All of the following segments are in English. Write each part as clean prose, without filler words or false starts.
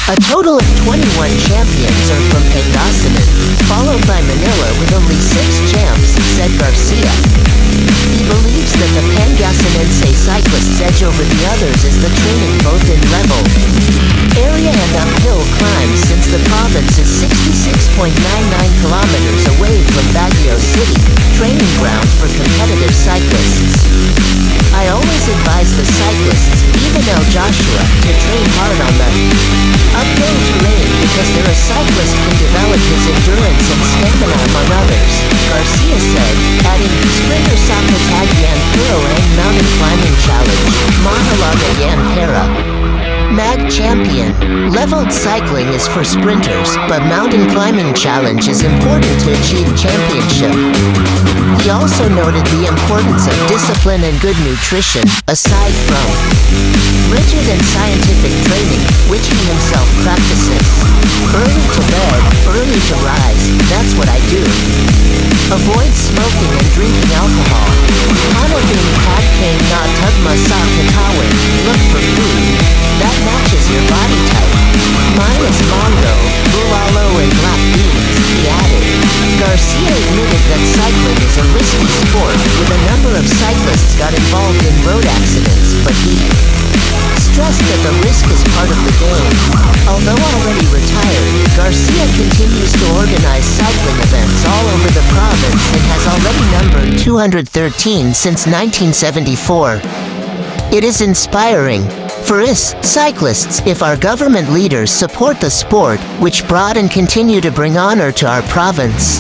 A total of 21 champions are from Pangasinan, followed by Manila with only 6 champs, said Garcia. He believes that the Pangasinense cyclists' edge over the others is the training both in level area and uphill climbs, since the province is 66.99 kilometers away from Baguio City, training ground for competitive cyclists. I always advise the cyclists, even El Joshua, to train hard on the uphill terrain because a cyclist can develop his endurance and stamina among others, Garcia said, adding, sprinter Sapatag Yan Pero and mountain climbing challenge, Mahalaga Yan Para. MAG Champion. Leveled cycling is for sprinters, but mountain climbing challenge is important to achieve championship. He also noted the importance of discipline and good nutrition, aside from rigid and scientific training, which he himself practices. Early to bed, early to rise, that's what I do. Avoid smoking and drinking alcohol. Hanapin Pagkain na Tugma sa Katawan. Look for food that matches your body type. Mine is mango, bulalo and black beans, he added. Garcia admitted that cycling is a risky sport, with a number of cyclists got involved in road accidents, but he stressed that the risk is part of the game. Although already retired, Garcia continues to organize cycling events all over the province and has already numbered 213 since 1974. It is inspiring for us, cyclists, if our government leaders support the sport, which brought and continue to bring honor to our province.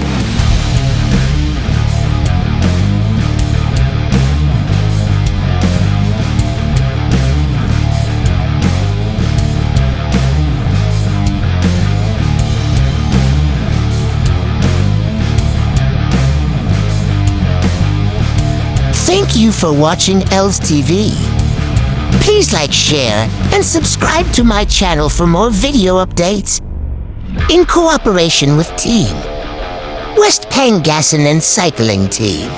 Thank you for watching Els TV. Please like, share, and subscribe to my channel for more video updates. In cooperation with Team West Pangasinan Cycling Team.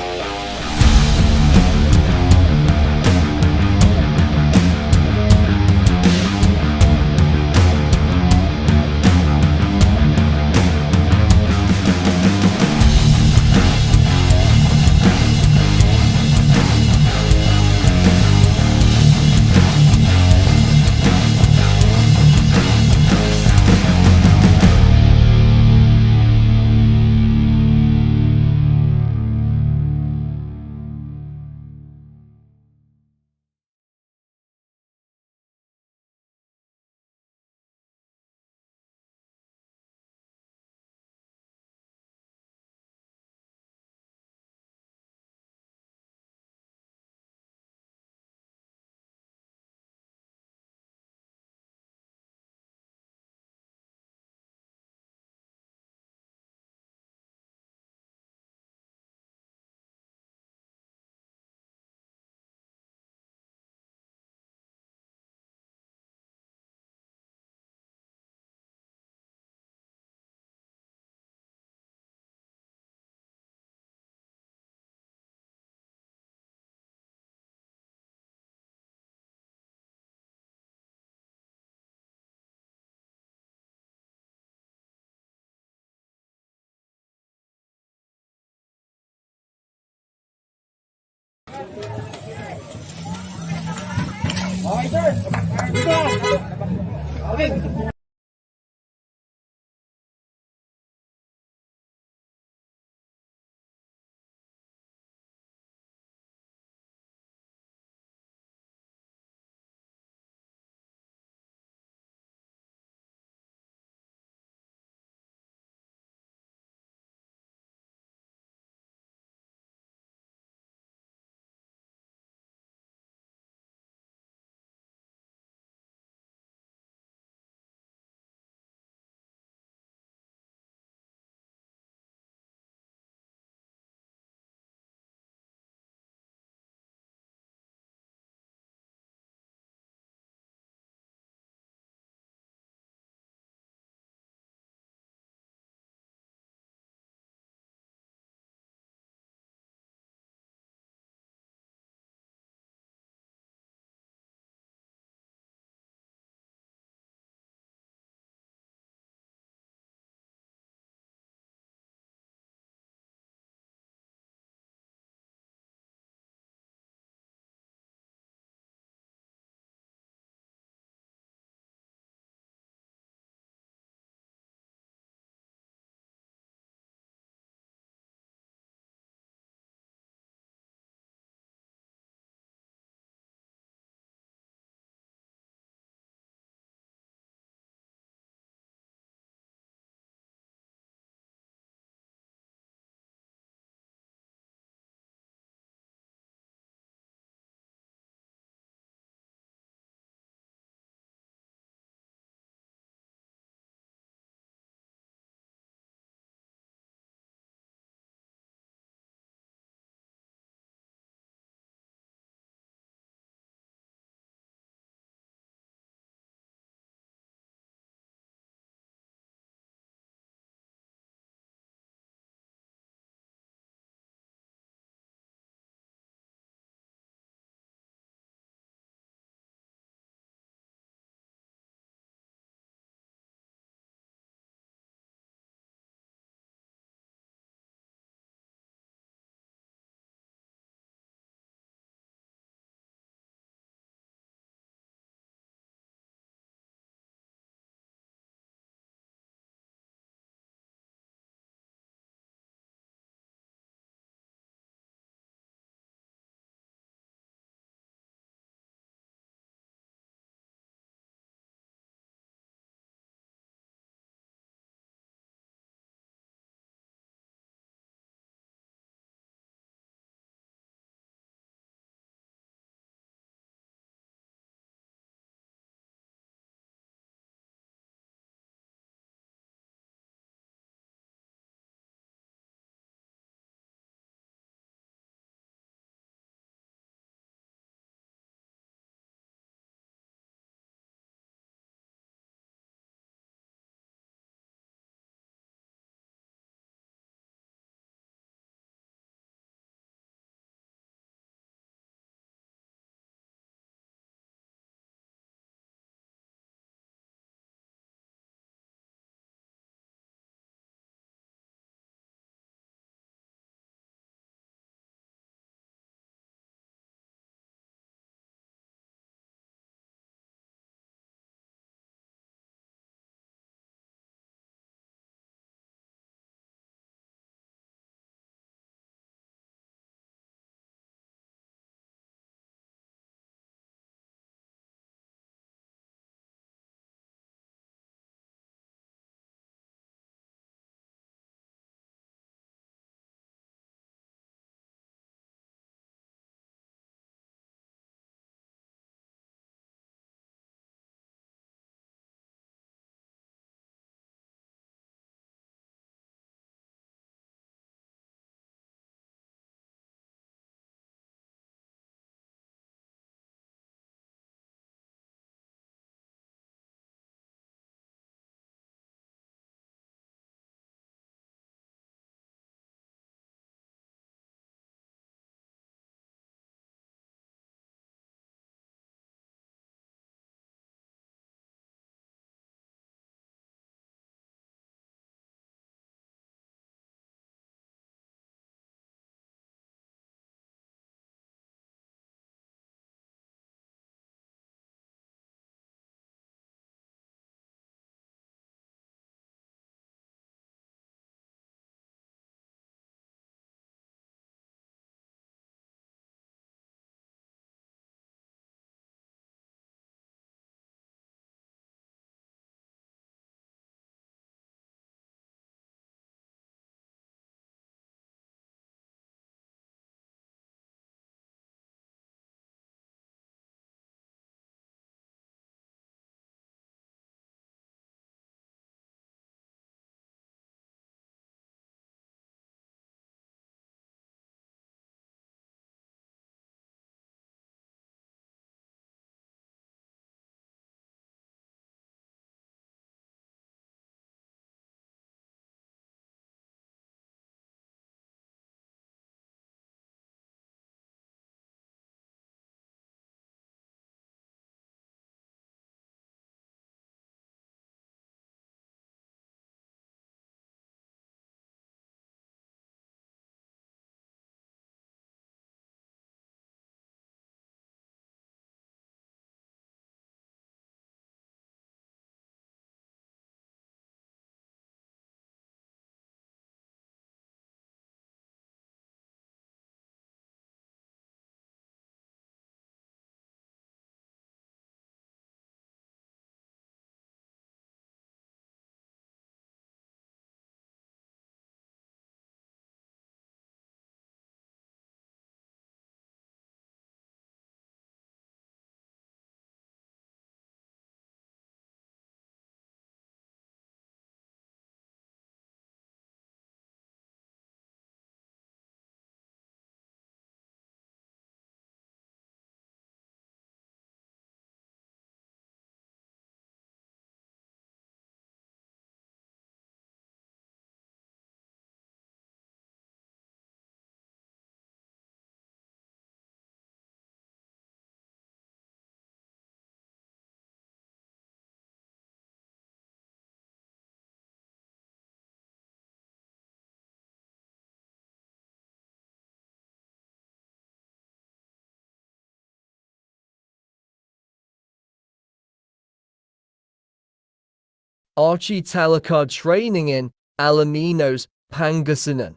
Archie Talakad training in Alaminos, Pangasinan.